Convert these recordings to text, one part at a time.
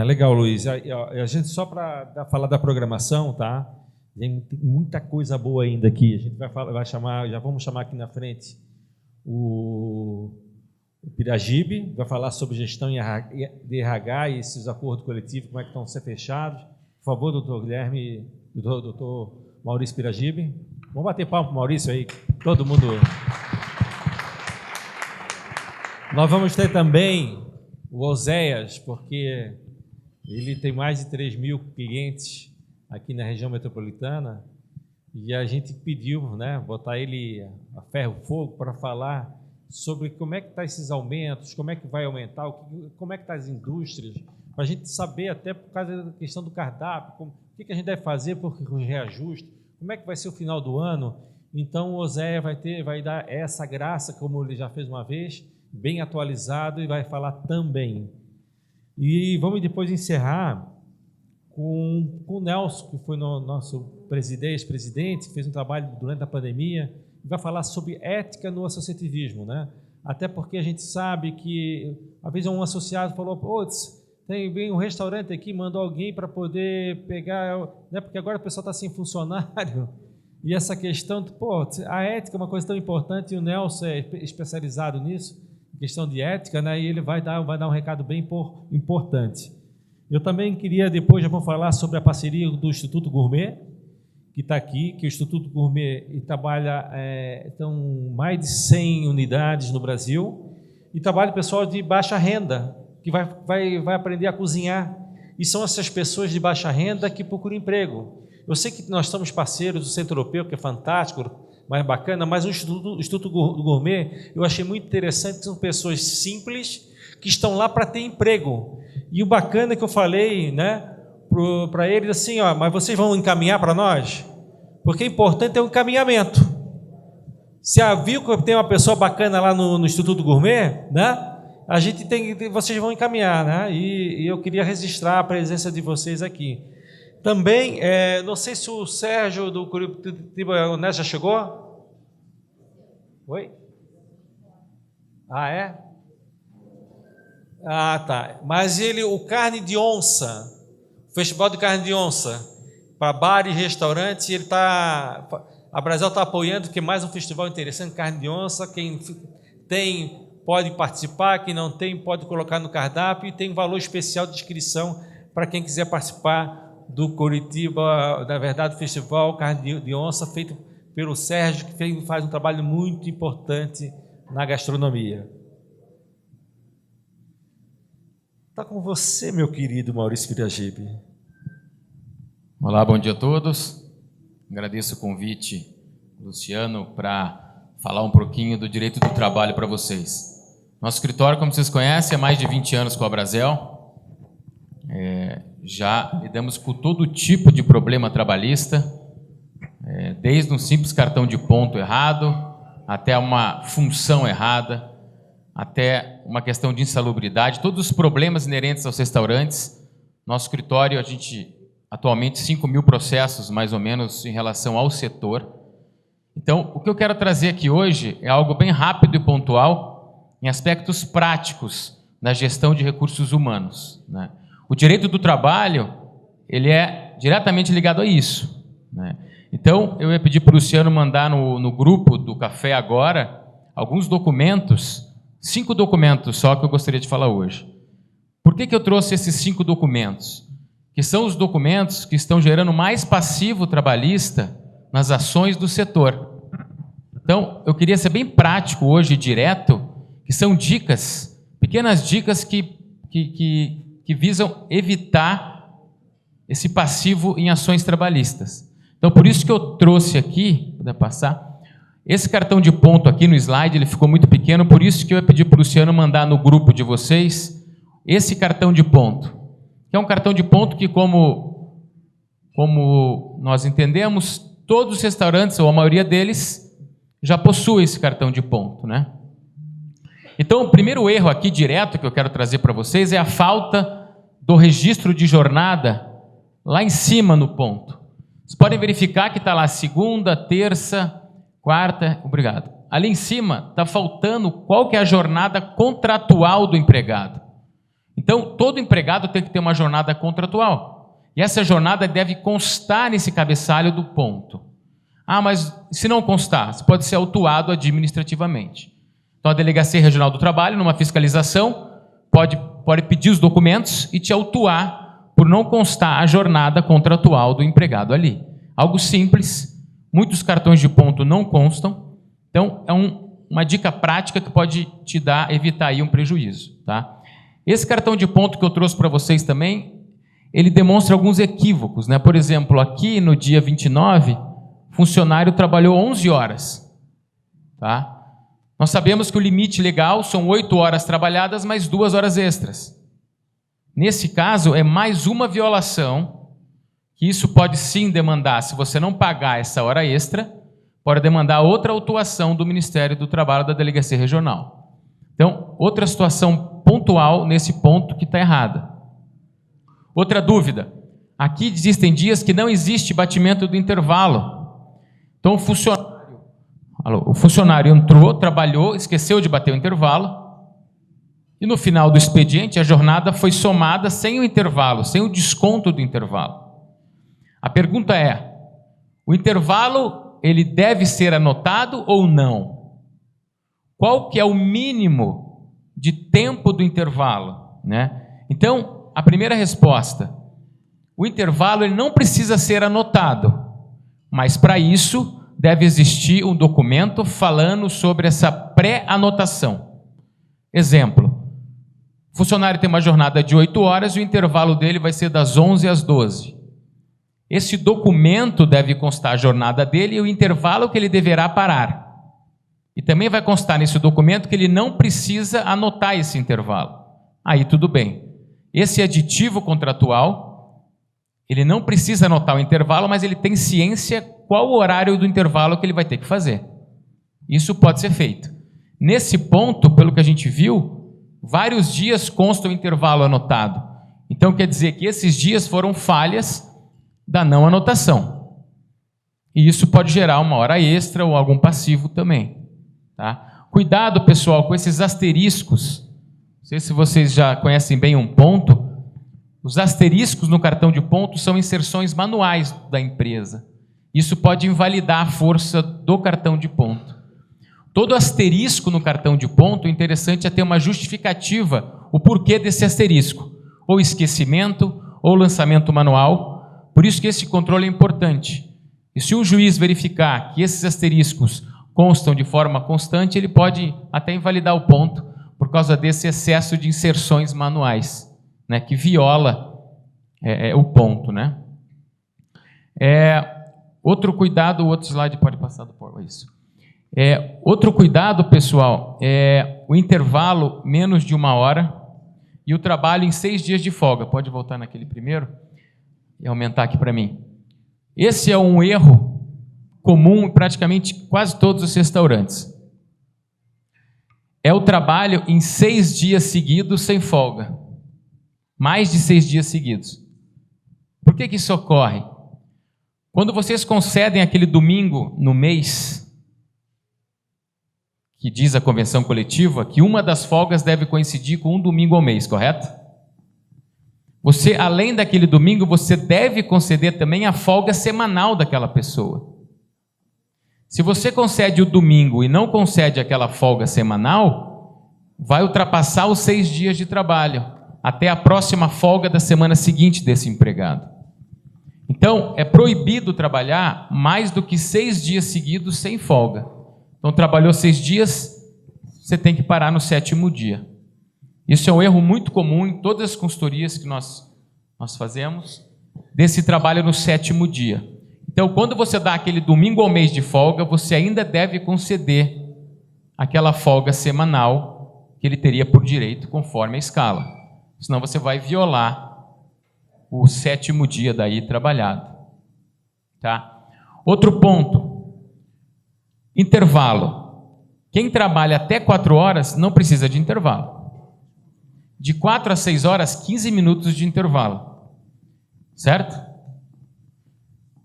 Legal, Luiz. A gente, só para falar da programação, tá? Tem muita coisa boa ainda aqui. A gente já vamos chamar aqui na frente o Piragibe, vai falar sobre gestão de RH e esses acordos coletivos, como é que estão sendo fechados. Por favor, doutor Guilherme, doutor Maurício Piragibe. Vamos bater palma para o Maurício aí, todo mundo. Nós vamos ter também o Oséias, porque ele tem mais de 3.000 clientes aqui na região metropolitana e a gente pediu, né, botar ele a ferro e fogo para falar sobre como é que estão esses aumentos, como é que vai aumentar, como é que estão as indústrias, para a gente saber, até por causa da questão do cardápio, o que a gente deve fazer por reajuste, como é que vai ser o final do ano. Então o Oséias vai dar essa graça, como ele já fez uma vez, bem atualizado, e vai falar também. E vamos depois encerrar com o Nelson, que foi nosso ex-presidente, que fez um trabalho durante a pandemia, e vai falar sobre ética no associativismo, né? Até porque a gente sabe que, às vezes, um associado falou, vem um restaurante aqui, mandou alguém para poder pegar, né? Porque agora o pessoal está sem funcionário, e essa questão, a ética é uma coisa tão importante, e o Nelson é especializado nisso, questão de ética, né? E ele vai dar um recado bem importante. Eu também queria, depois já vou falar sobre a parceria do Instituto Gourmet, que está aqui, que o Instituto Gourmet trabalha, estão mais de 100 unidades no Brasil, e trabalha pessoal de baixa renda, que vai aprender a cozinhar, e são essas pessoas de baixa renda que procuram emprego. Eu sei que nós somos parceiros do Centro Europeu, que é fantástico, mais bacana, mas o Instituto Gourmet eu achei muito interessante, que são pessoas simples que estão lá para ter emprego. E o bacana é que eu falei, né, para eles assim, mas vocês vão encaminhar para nós? Porque o importante é o encaminhamento. Se viu que tem uma pessoa bacana lá no Instituto Gourmet, né, vocês vão encaminhar, né, e eu queria registrar a presença de vocês aqui. Também, não sei se o Sérgio do Curitiba já chegou? Oi? É? Tá. Mas o Carne de Onça, o Festival de Carne de Onça, para bar e restaurante, a Brasil está apoiando, que é mais um festival interessante, Carne de Onça. Quem tem pode participar, quem não tem pode colocar no cardápio, e tem um valor especial de inscrição para quem quiser participar do Curitiba, na verdade, Festival Carne de Onça, feito pelo Sérgio, que faz um trabalho muito importante na gastronomia. Está com você, meu querido Maurício Piragibe. Olá, bom dia a todos. Agradeço o convite, Luciano, para falar um pouquinho do direito do trabalho para vocês. Nosso escritório, como vocês conhecem, há mais de 20 anos com a Brasel. Já lidamos com todo tipo de problema trabalhista, desde um simples cartão de ponto errado, até uma função errada, até uma questão de insalubridade, todos os problemas inerentes aos restaurantes. Nosso escritório, a gente atualmente 5.000 processos, mais ou menos, em relação ao setor. Então, o que eu quero trazer aqui hoje é algo bem rápido e pontual em aspectos práticos da gestão de recursos humanos, né? O direito do trabalho, ele é diretamente ligado a isso, né? Então, eu ia pedir para o Luciano mandar no grupo do Café Agora alguns documentos, 5 documentos só que eu gostaria de falar hoje. Por que eu trouxe esses 5 documentos? Que são os documentos que estão gerando mais passivo trabalhista nas ações do setor. Então, eu queria ser bem prático hoje, direto, que são dicas, pequenas dicas que visam evitar esse passivo em ações trabalhistas. Então, por isso que eu trouxe aqui, puder passar, esse cartão de ponto aqui no slide, ele ficou muito pequeno, por isso que eu ia pedir para o Luciano mandar no grupo de vocês esse cartão de ponto, que é um cartão de ponto que, como nós entendemos, todos os restaurantes, ou a maioria deles, já possuem esse cartão de ponto, né? Então, o primeiro erro aqui direto que eu quero trazer para vocês é a falta do registro de jornada lá em cima no ponto. Vocês podem verificar que está lá segunda, terça, quarta, obrigado. Ali em cima está faltando qual que é a jornada contratual do empregado. Então, todo empregado tem que ter uma jornada contratual. E essa jornada deve constar nesse cabeçalho do ponto. Ah, mas se não constar, você pode ser autuado administrativamente. Então, a Delegacia Regional do Trabalho, numa fiscalização, pode pedir os documentos e te autuar por não constar a jornada contratual do empregado ali. Algo simples, muitos cartões de ponto não constam, então é uma dica prática que pode te evitar aí um prejuízo, tá? Esse cartão de ponto que eu trouxe para vocês também, ele demonstra alguns equívocos, né? Por exemplo, aqui no dia 29, o funcionário trabalhou 11 horas, tá? Nós sabemos que o limite legal são 8 horas trabalhadas mais 2 horas extras. Nesse caso, é mais uma violação, que isso pode sim demandar, se você não pagar essa hora extra, pode demandar outra autuação do Ministério do Trabalho da Delegacia Regional. Então, outra situação pontual nesse ponto que está errada. Outra dúvida. Aqui existem dias que não existe batimento do intervalo. Então, o funcionário entrou, trabalhou, esqueceu de bater o intervalo, e no final do expediente, a jornada foi somada sem o intervalo, sem o desconto do intervalo. A pergunta é, o intervalo, ele deve ser anotado ou não? Qual que é o mínimo de tempo do intervalo, né? Então, a primeira resposta, o intervalo ele não precisa ser anotado, mas para isso deve existir um documento falando sobre essa pré-anotação. Exemplo, o funcionário tem uma jornada de 8 horas e o intervalo dele vai ser das 11 às 12. Esse documento deve constar a jornada dele e o intervalo que ele deverá parar. E também vai constar nesse documento que ele não precisa anotar esse intervalo. Aí tudo bem. Esse aditivo contratual, ele não precisa anotar o intervalo, mas ele tem ciência qual o horário do intervalo que ele vai ter que fazer. Isso pode ser feito. Nesse ponto, pelo que a gente viu, vários dias consta o intervalo anotado. Então quer dizer que esses dias foram falhas da não anotação. E isso pode gerar uma hora extra ou algum passivo também. Tá? Cuidado, pessoal, com esses asteriscos. Não sei se vocês já conhecem bem um ponto. Os asteriscos no cartão de ponto são inserções manuais da empresa. Isso pode invalidar a força do cartão de ponto. Todo asterisco no cartão de ponto, o interessante é ter uma justificativa, o porquê desse asterisco. Ou esquecimento, ou lançamento manual. Por isso que esse controle é importante. E se o juiz verificar que esses asteriscos constam de forma constante, ele pode até invalidar o ponto por causa desse excesso de inserções manuais, né, que viola o ponto, né? Outro cuidado, o outro slide pode passar do por isso. Outro cuidado, pessoal, é o intervalo menos de 1 hora e o trabalho em 6 dias de folga. Pode voltar naquele primeiro e aumentar aqui para mim. Esse é um erro comum em praticamente quase todos os restaurantes. É o trabalho em 6 dias seguidos sem folga. Mais de 6 dias seguidos. Por que isso ocorre? Quando vocês concedem aquele domingo no mês, que diz a convenção coletiva, que uma das folgas deve coincidir com um domingo ao mês, correto? Você, além daquele domingo, você deve conceder também a folga semanal daquela pessoa. Se você concede o domingo e não concede aquela folga semanal, vai ultrapassar os 6 dias de trabalho, até a próxima folga da semana seguinte desse empregado. Então, é proibido trabalhar mais do que 6 dias seguidos sem folga. Então, trabalhou 6 dias, você tem que parar no 7º dia. Isso é um erro muito comum em todas as consultorias que nós fazemos, desse trabalho no 7º dia. Então, quando você dá aquele domingo ao mês de folga, você ainda deve conceder aquela folga semanal que ele teria por direito conforme a escala. Senão você vai violar o 7º dia daí trabalhado. Tá? Outro ponto. Intervalo. Quem trabalha até 4 horas não precisa de intervalo. De 4 a 6 horas, 15 minutos de intervalo. Certo?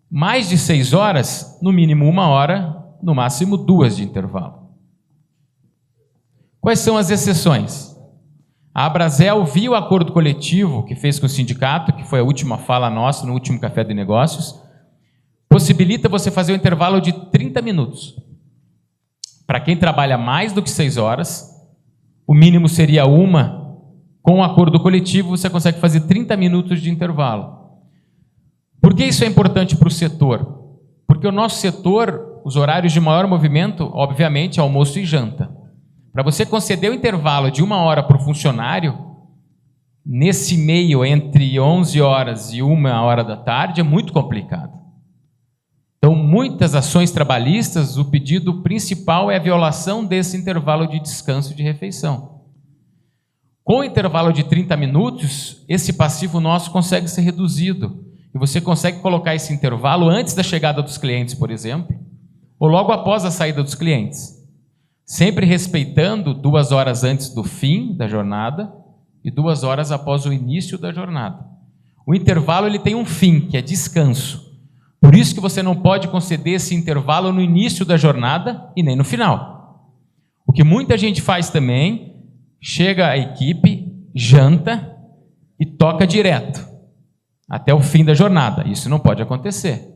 Mais de 6 horas, no mínimo 1 hora, no máximo 2 de intervalo. Quais são as exceções? A Abrazel, via o acordo coletivo que fez com o sindicato, que foi a última fala nossa no último Café de Negócios, possibilita você fazer um intervalo de 30 minutos. Para quem trabalha mais do que 6 horas, o mínimo seria 1. Com o acordo coletivo, você consegue fazer 30 minutos de intervalo. Por que isso é importante para o setor? Porque o nosso setor, os horários de maior movimento, obviamente, é almoço e janta. Para você conceder o intervalo de 1 hora para o funcionário, nesse meio entre 11 horas e 1 hora da tarde, é muito complicado. Então, muitas ações trabalhistas, o pedido principal é a violação desse intervalo de descanso de refeição. Com o intervalo de 30 minutos, esse passivo nosso consegue ser reduzido. E você consegue colocar esse intervalo antes da chegada dos clientes, por exemplo, ou logo após a saída dos clientes. Sempre respeitando 2 horas antes do fim da jornada e 2 horas após o início da jornada. O intervalo ele tem um fim, que é descanso. Por isso que você não pode conceder esse intervalo no início da jornada e nem no final. O que muita gente faz também, chega a equipe, janta e toca direto até o fim da jornada. Isso não pode acontecer.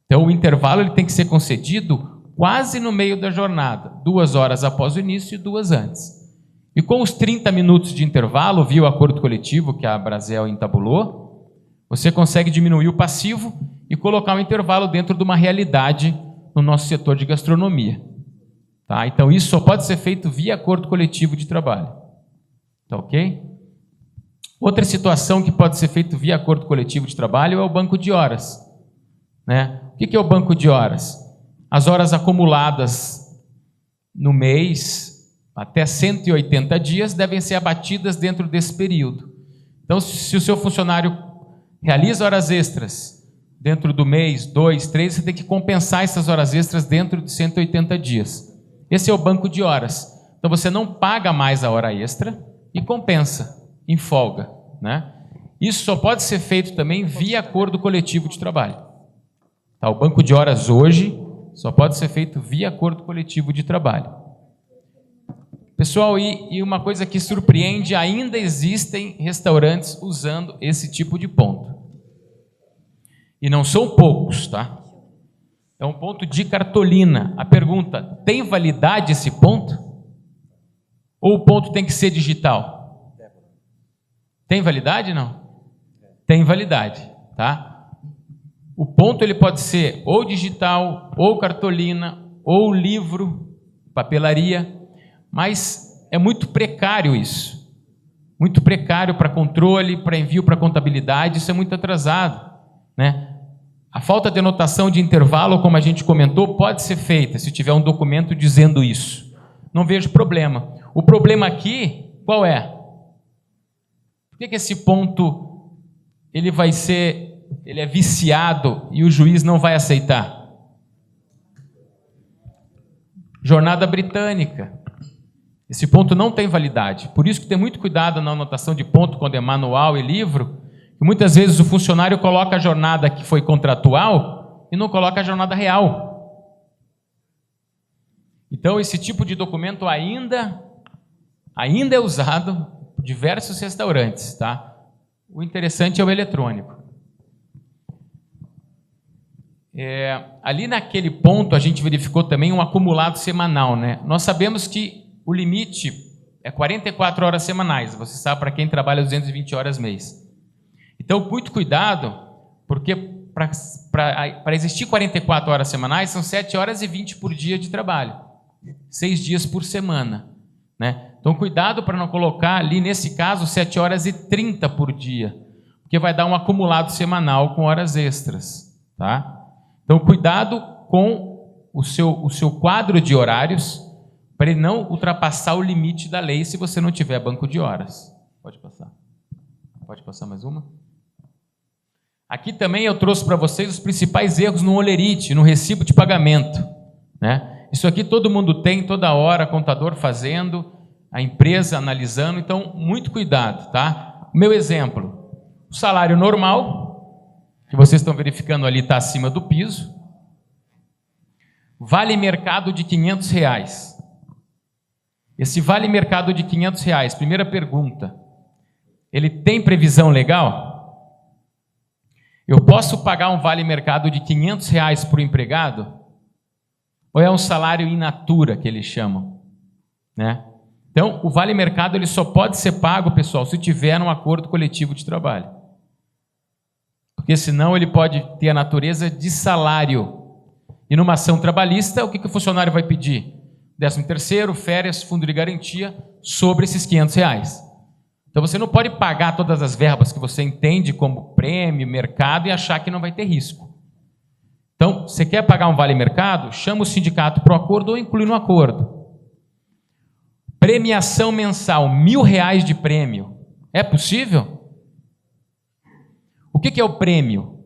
Então o intervalo ele tem que ser concedido quase no meio da jornada, 2 horas após o início e 2 antes. E com os 30 minutos de intervalo, via o acordo coletivo que a Abrazel entabulou, você consegue diminuir o passivo e colocar um intervalo dentro de uma realidade no nosso setor de gastronomia. Tá? Então isso só pode ser feito via acordo coletivo de trabalho. Tá ok? Outra situação que pode ser feito via acordo coletivo de trabalho é o banco de horas. Né? O que é o banco de horas? As horas acumuladas no mês, até 180 dias, devem ser abatidas dentro desse período. Então, se o seu funcionário realiza horas extras dentro do mês, 2, 3, você tem que compensar essas horas extras dentro de 180 dias. Esse é o banco de horas. Então, você não paga mais a hora extra e compensa, em folga. Né? Isso só pode ser feito também via acordo coletivo de trabalho. Tá? O banco de horas hoje só pode ser feito via acordo coletivo de trabalho. Pessoal, e uma coisa que surpreende, ainda existem restaurantes usando esse tipo de ponto. E não são poucos, tá? É um ponto de cartolina. A pergunta, tem validade esse ponto? Ou o ponto tem que ser digital? Tem validade, não? Tem validade, tá? O ponto ele pode ser ou digital, ou cartolina, ou livro, papelaria, mas é muito precário isso. Muito precário para controle, para envio para contabilidade, isso é muito atrasado, né? A falta de anotação de intervalo, como a gente comentou, pode ser feita se tiver um documento dizendo isso. Não vejo problema. O problema aqui, qual é? Por que esse ponto ele é viciado e o juiz não vai aceitar? Jornada britânica. Esse ponto não tem validade. Por isso que tem muito cuidado na anotação de ponto quando é manual e livro, que muitas vezes o funcionário coloca a jornada que foi contratual e não coloca a jornada real. Então, esse tipo de documento ainda é usado por diversos restaurantes, tá? O interessante é o eletrônico. Ali naquele ponto a gente verificou também um acumulado semanal, né? Nós sabemos que o limite é 44 horas semanais, você sabe, para quem trabalha 220 horas mês. Então, muito cuidado, porque para existir 44 horas semanais, são 7 horas e 20 por dia de trabalho, 6 dias por semana, né? Então, cuidado para não colocar ali, nesse caso, 7 horas e 30 por dia, porque vai dar um acumulado semanal com horas extras, tá? Então, cuidado com o seu quadro de horários, para ele não ultrapassar o limite da lei se você não tiver banco de horas. Pode passar. Pode passar mais uma? Aqui também eu trouxe para vocês os principais erros no holerite, no recibo de pagamento, né? Isso aqui todo mundo tem, toda hora, contador fazendo, a empresa analisando, então muito cuidado, tá? Meu exemplo, o salário normal, que vocês estão verificando ali, está acima do piso, vale mercado de R$500. Esse vale mercado de R$500, primeira pergunta, ele tem previsão legal? Eu posso pagar um vale mercado de R$500 para o empregado? Ou é um salário in natura que eles chamam, né? Então, o vale mercado ele só pode ser pago, pessoal, se tiver um acordo coletivo de trabalho. Porque senão ele pode ter a natureza de salário. E numa ação trabalhista, o que o funcionário vai pedir? 13º, férias, fundo de garantia, sobre esses R$500. Então você não pode pagar todas as verbas que você entende como prêmio, mercado, e achar que não vai ter risco. Então, você quer pagar um vale-mercado? Chama o sindicato para o acordo ou inclui no acordo. Premiação mensal, R$1.000 de prêmio. É possível? O que é o prêmio?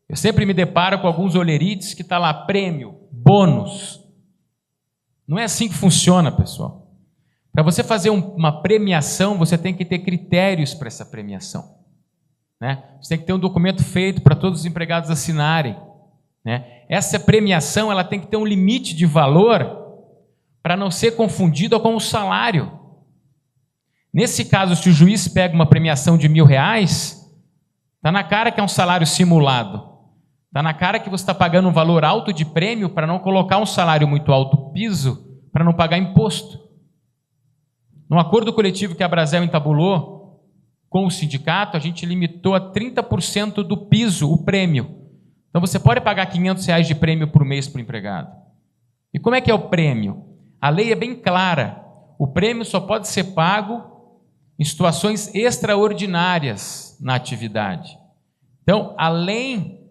Eu sempre me deparo com alguns olerites que está lá, prêmio, bônus. Não é assim que funciona, pessoal. Para você fazer uma premiação, você tem que ter critérios para essa premiação. Né? Você tem que ter um documento feito para todos os empregados assinarem. Né? Essa premiação ela tem que ter um limite de valor para não ser confundida com o salário. Nesse caso, se o juiz pega uma premiação de R$1.000, está na cara que é um salário simulado. Está na cara que você está pagando um valor alto de prêmio para não colocar um salário muito alto piso, para não pagar imposto. No acordo coletivo que a Brasel entabulou com o sindicato, a gente limitou a 30% do piso, o prêmio. Então você pode pagar R$500 de prêmio por mês para o empregado. E como é que é o prêmio? A lei é bem clara. O prêmio só pode ser pago em situações extraordinárias na atividade. Então, além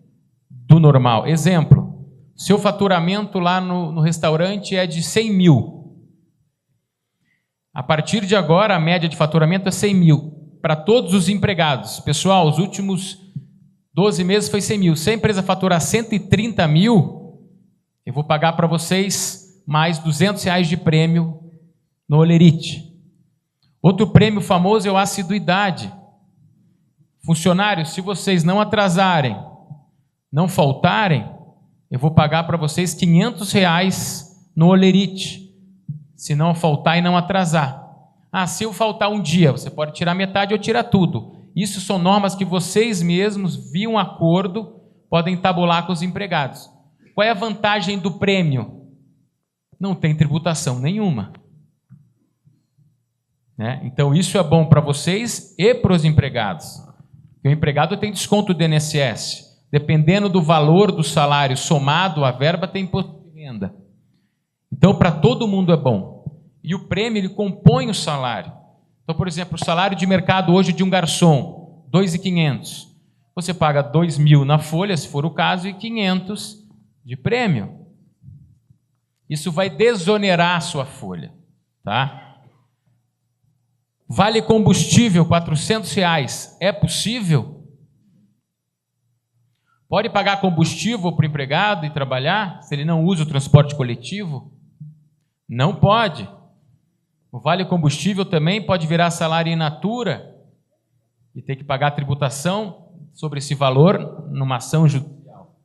do normal. Exemplo, seu faturamento lá no restaurante é de 100 mil. A partir de agora, a média de faturamento é 100 mil. Para todos os empregados. Pessoal, os últimos 12 meses foi 100 mil. Se a empresa faturar 130 mil, eu vou pagar para vocês mais R$200 de prêmio no Olerite. Outro prêmio famoso é o assiduidade. Funcionários, se vocês não atrasarem, não faltarem, eu vou pagar para vocês R$500 no Olerite, se não faltar e não atrasar. Se eu faltar um dia, você pode tirar metade ou tirar tudo. Isso são normas que vocês mesmos, via um acordo, podem tabular com os empregados. Qual é a vantagem do prêmio? Não tem tributação nenhuma. Né? Então, isso é bom para vocês e para os empregados. O empregado tem desconto do INSS. Dependendo do valor do salário somado à verba, tem imposto de renda. Então, para todo mundo é bom. E o prêmio, ele compõe o salário. Então, por exemplo, o salário de mercado hoje de um garçom, R$2.500. Você paga R$2.000 na folha, se for o caso, e R$500 de prêmio. Isso vai desonerar a sua folha. Tá? Vale combustível, R$400. É possível? Pode pagar combustível para o empregado e trabalhar, se ele não usa o transporte coletivo? Não pode. O vale combustível também pode virar salário in natura e ter que pagar tributação sobre esse valor numa ação judicial.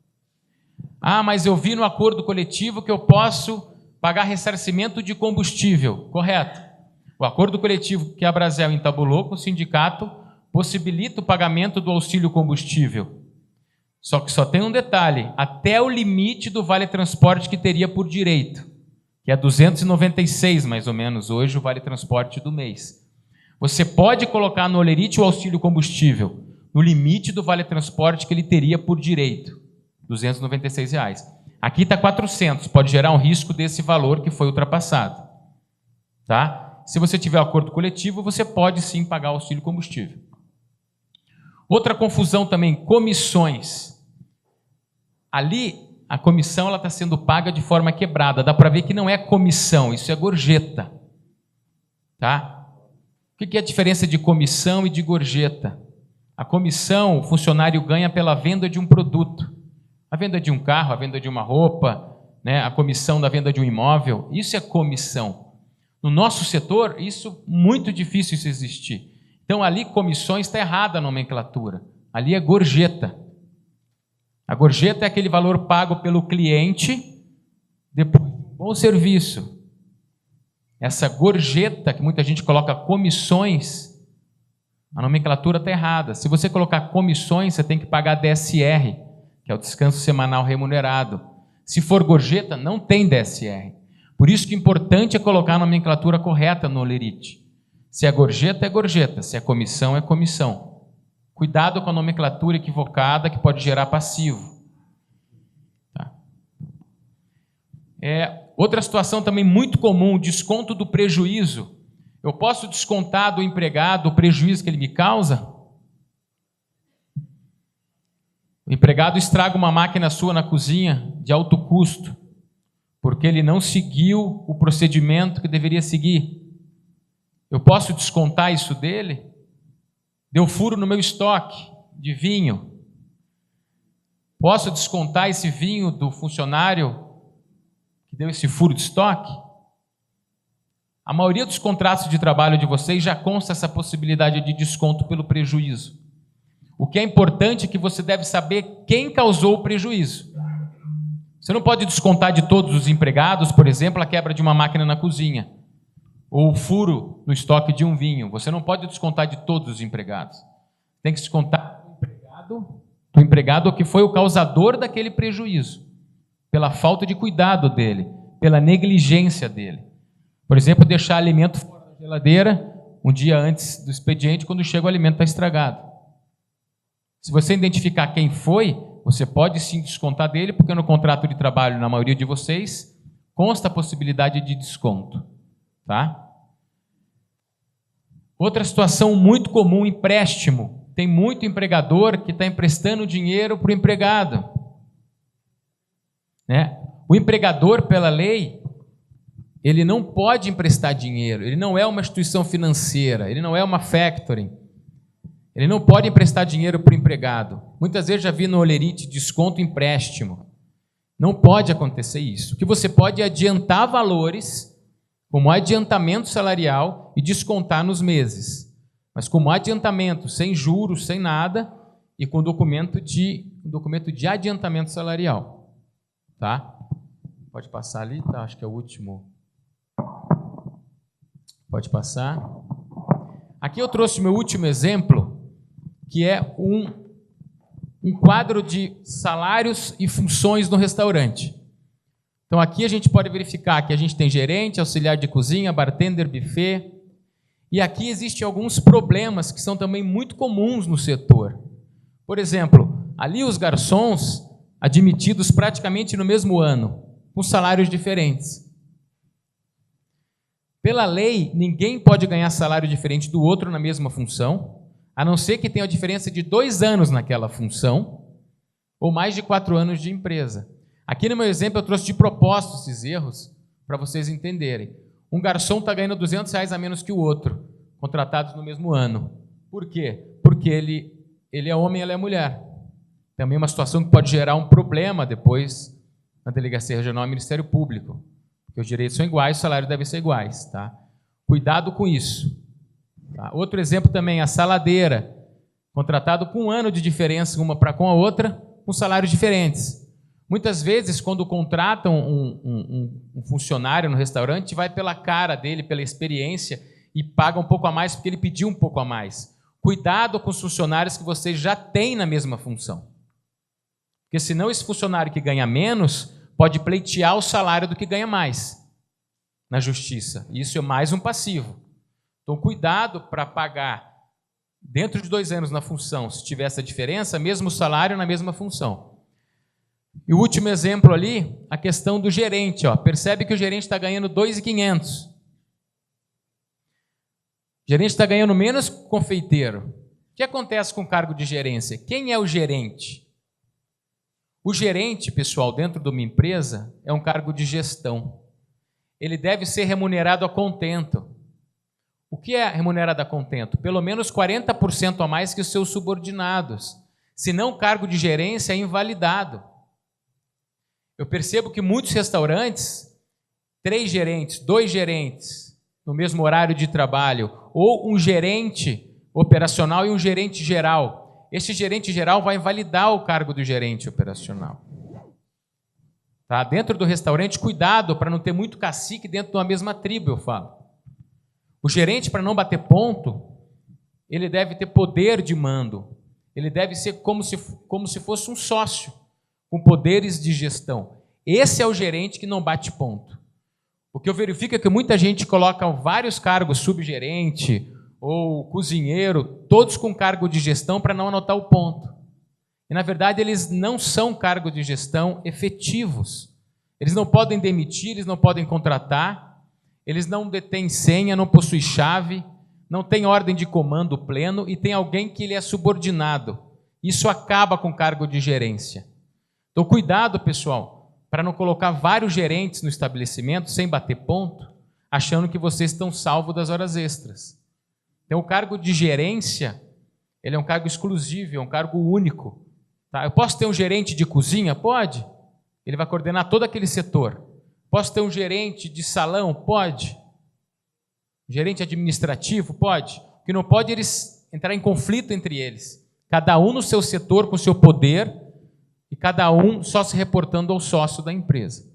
Mas eu vi no acordo coletivo que eu posso pagar ressarcimento de combustível. Correto. O acordo coletivo que a Brasel entabulou com o sindicato possibilita o pagamento do auxílio combustível. Só que só tem um detalhe, até o limite do vale transporte que teria por direito, que é 296 mais ou menos hoje o vale transporte do mês. Você pode colocar no Olerite o auxílio combustível no limite do vale transporte que ele teria por direito, R$296. Aqui está 400, pode gerar um risco desse valor que foi ultrapassado. Tá? Se você tiver acordo coletivo, você pode sim pagar o auxílio combustível. Outra confusão também, comissões. Ali, a comissão está sendo paga de forma quebrada. Dá para ver que não é comissão, isso é gorjeta. Tá? O que é a diferença de comissão e de gorjeta? A comissão, o funcionário ganha pela venda de um produto. A venda de um carro, a venda de uma roupa, né? A comissão da venda de um imóvel. Isso é comissão. No nosso setor, isso é muito difícil isso existir. Então, ali, comissões, está errada a nomenclatura. Ali é gorjeta. A gorjeta é aquele valor pago pelo cliente depois de um bom serviço. essa gorjeta, que muita gente coloca comissões, a nomenclatura está errada. Se você colocar comissões, você tem que pagar DSR, que é o descanso semanal remunerado. Se for gorjeta, não tem DSR. Por isso que o importante é colocar a nomenclatura correta no Olerite. Se é gorjeta, se é comissão. Cuidado com a nomenclatura equivocada que pode gerar passivo. Tá? Outra situação também muito comum, o desconto do prejuízo. Eu posso descontar do empregado o prejuízo que ele me causa? O empregado estraga uma máquina sua na cozinha de alto custo, porque ele não seguiu o procedimento que deveria seguir. Eu posso descontar isso dele? Deu furo no meu estoque de vinho. Posso descontar esse vinho do funcionário que deu esse furo de estoque? A maioria dos contratos de trabalho de vocês já consta essa possibilidade de desconto pelo prejuízo. O que é importante é que você deve saber quem causou o prejuízo. Você não pode descontar de todos os empregados, por exemplo, a quebra de uma máquina na cozinha, ou o furo no estoque de um vinho. Você não pode descontar de todos os empregados. Tem que descontar do empregado que foi o causador daquele prejuízo, pela falta de cuidado dele, pela negligência dele. Por exemplo, deixar alimento fora da geladeira um dia antes do expediente, quando chega o alimento está estragado. Se você identificar quem foi, você pode sim descontar dele, porque no contrato de trabalho, na maioria de vocês, consta a possibilidade de desconto. Tá? Outra situação muito comum, empréstimo. Tem muito empregador que está emprestando dinheiro para o empregado. Né? O empregador, pela lei, ele não pode emprestar dinheiro, ele não é uma instituição financeira, ele não é uma factoring. Ele não pode emprestar dinheiro para o empregado. Muitas vezes já vi no Olerite desconto empréstimo. Não pode acontecer isso. O que você pode é adiantar valores, como adiantamento salarial, e descontar nos meses. Mas como adiantamento, sem juros, sem nada, e com documento de adiantamento salarial. Tá? Pode passar ali, tá? Acho que é o último. Pode passar. Aqui eu trouxe meu último exemplo, que é um quadro de salários e funções no restaurante. Então aqui a gente pode verificar que a gente tem gerente, auxiliar de cozinha, bartender, buffet, e aqui existem alguns problemas que são também muito comuns no setor. Por exemplo, ali os garçons admitidos praticamente no mesmo ano, com salários diferentes. Pela lei, ninguém pode ganhar salário diferente do outro na mesma função, a não ser que tenha a diferença de 2 anos naquela função, ou mais de 4 anos de empresa. Aqui no meu exemplo eu trouxe de propósito esses erros, para vocês entenderem. Um garçom está ganhando R$200 a menos que o outro, contratados no mesmo ano. Por quê? Porque ele é homem e ela é mulher. Também uma situação que pode gerar um problema depois na Delegacia Regional e Ministério Público. Porque os direitos são iguais, os salários devem ser iguais. Tá? Cuidado com isso. Tá? Outro exemplo também, a saladeira, contratado com 1 ano de diferença uma para com a outra, com salários diferentes. Muitas vezes, quando contratam um funcionário no restaurante, vai pela cara dele, pela experiência, e paga um pouco a mais porque ele pediu um pouco a mais. Cuidado com os funcionários que você já tem na mesma função. Porque senão esse funcionário que ganha menos pode pleitear o salário do que ganha mais na justiça. Isso é mais um passivo. Então, cuidado para pagar dentro de 2 anos na função, se tiver essa diferença, mesmo salário na mesma função. E o último exemplo ali, a questão do gerente. Ó. Percebe que o gerente está ganhando R$2.500. O gerente está ganhando menos que o confeiteiro. O que acontece com o cargo de gerência? Quem é o gerente? O gerente, pessoal, dentro de uma empresa, é um cargo de gestão. Ele deve ser remunerado a contento. O que é remunerado a contento? Pelo menos 40% a mais que os seus subordinados. Senão o cargo de gerência é invalidado. Eu percebo que muitos restaurantes, 3 gerentes, 2 gerentes, no mesmo horário de trabalho, ou um gerente operacional e um gerente geral. Esse gerente geral vai invalidar o cargo do gerente operacional. Tá? Dentro do restaurante, cuidado para não ter muito cacique dentro de uma mesma tribo, eu falo. O gerente, para não bater ponto, ele deve ter poder de mando. Ele deve ser como se fosse um sócio, com poderes de gestão. Esse é o gerente que não bate ponto. O que eu verifico é que muita gente coloca vários cargos, subgerente ou cozinheiro, todos com cargo de gestão para não anotar o ponto. E, na verdade, eles não são cargos de gestão efetivos. Eles não podem demitir, eles não podem contratar, eles não detêm senha, não possuem chave, não têm ordem de comando pleno e tem alguém que ele é subordinado. Isso acaba com o cargo de gerência. Então, cuidado, pessoal, para não colocar vários gerentes no estabelecimento sem bater ponto, achando que vocês estão salvos das horas extras. Então, o cargo de gerência, ele é um cargo exclusivo, é um cargo único. Tá? Eu posso ter um gerente de cozinha? Pode. Ele vai coordenar todo aquele setor. Posso ter um gerente de salão? Pode. Gerente administrativo? Pode. O que não pode é eles entrar em conflito entre eles. Cada um no seu setor, com o seu poder, e cada um só se reportando ao sócio da empresa.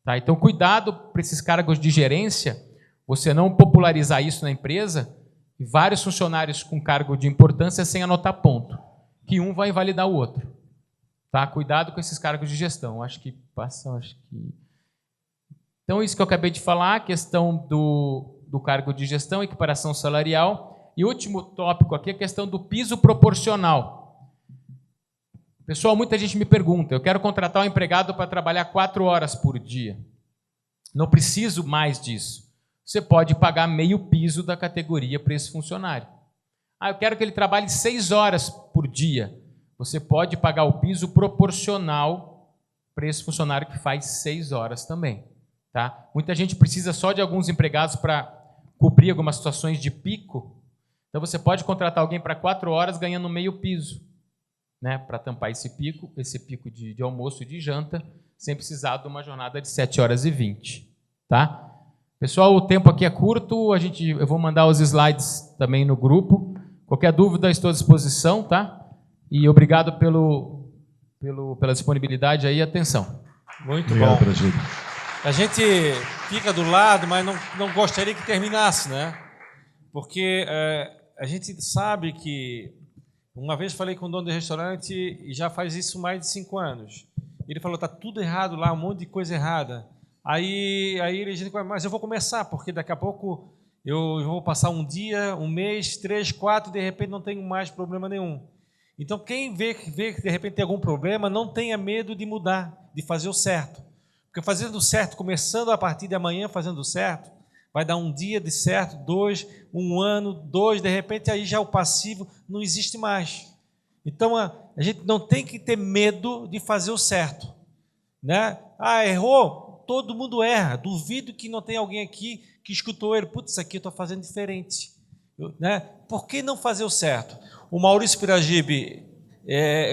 Tá? Então, cuidado para esses cargos de gerência, você não popularizar isso na empresa, e vários funcionários com cargo de importância sem anotar ponto, que um vai invalidar o outro. Tá? Cuidado com esses cargos de gestão. Então, isso que eu acabei de falar, a questão do cargo de gestão, equiparação salarial. E último tópico aqui, a questão do piso proporcional. Pessoal, muita gente me pergunta, eu quero contratar um empregado para trabalhar 4 horas por dia. Não preciso mais disso. Você pode pagar meio piso da categoria para esse funcionário. Eu quero que ele trabalhe 6 horas por dia. Você pode pagar o piso proporcional para esse funcionário que faz 6 horas também. Tá? Muita gente precisa só de alguns empregados para cobrir algumas situações de pico. Então, você pode contratar alguém para 4 horas ganhando meio piso, né? Para tampar esse pico de almoço e de janta, sem precisar de uma jornada de 7 horas e 20. Tá? Pessoal, o tempo aqui é curto, eu vou mandar os slides também no grupo. Qualquer dúvida, estou à disposição, tá? E obrigado pela disponibilidade aí e atenção. Muito bom. A gente fica do lado, mas não gostaria que terminasse, né? Porque a gente sabe que... Uma vez falei com o dono do restaurante e já faz isso mais de 5 anos. Ele falou, está tudo errado lá, um monte de coisa errada. Aí ele disse, mas eu vou começar, porque daqui a pouco eu vou passar um dia, um mês, 3, 4, e de repente não tenho mais problema nenhum. Então, quem vê que de repente tem algum problema, não tenha medo de mudar, de fazer o certo. Porque fazendo o certo, começando a partir de amanhã fazendo o certo, vai dar um dia de certo, 2, 1 ano, 2, de repente aí já o passivo não existe mais. Então, a gente não tem que ter medo de fazer o certo. Né? Errou? Todo mundo erra. Duvido que não tenha alguém aqui que escutou ele. Putz, isso aqui eu estou fazendo diferente. Né? Por que não fazer o certo? O Maurício Piragibe,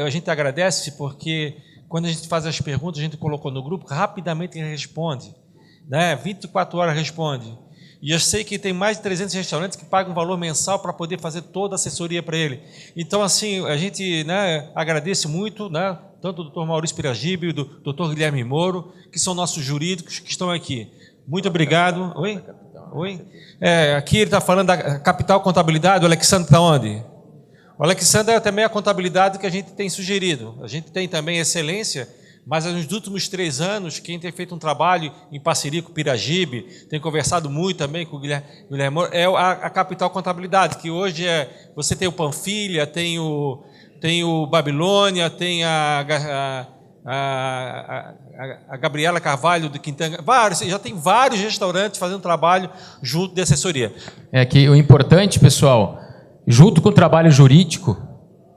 a gente agradece porque quando a gente faz as perguntas, a gente colocou no grupo, rapidamente ele responde. Né? 24 horas responde. E eu sei que tem mais de 300 restaurantes que pagam um valor mensal para poder fazer toda a assessoria para ele. Então, assim, a gente, né, agradece muito, né, tanto o doutor Maurício Piragibe e o doutor Guilherme Moro, que são nossos jurídicos que estão aqui. Muito obrigado. Oi? Oi? Aqui ele está falando da Capital Contabilidade. O Alexandre está onde? O Alexandre é também a contabilidade que a gente tem sugerido. A gente tem também excelência, mas nos últimos 3 anos, quem tem feito um trabalho em parceria com o Piragibe, tem conversado muito também com o Guilherme Moro, é a Capital Contabilidade, que hoje você tem o Panfilha, tem o Babilônia, tem a Gabriela Carvalho do Quintana, já tem vários restaurantes fazendo trabalho junto de assessoria. Que o importante, pessoal, junto com o trabalho jurídico,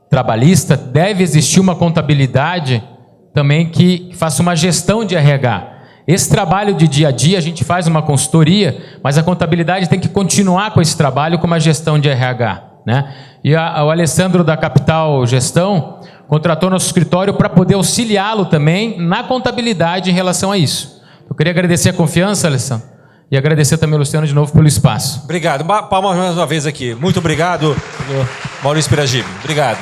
trabalhista, deve existir uma contabilidade também que faça uma gestão de RH. Esse trabalho de dia a dia, a gente faz uma consultoria, mas a contabilidade tem que continuar com esse trabalho, com uma gestão de RH. Né? E o Alessandro da Capital Gestão contratou nosso escritório para poder auxiliá-lo também na contabilidade em relação a isso. Eu queria agradecer a confiança, Alessandro, e agradecer também ao Luciano de novo pelo espaço. Obrigado. Palmas mais uma vez aqui. Muito obrigado, Maurício Piragibe. Obrigado.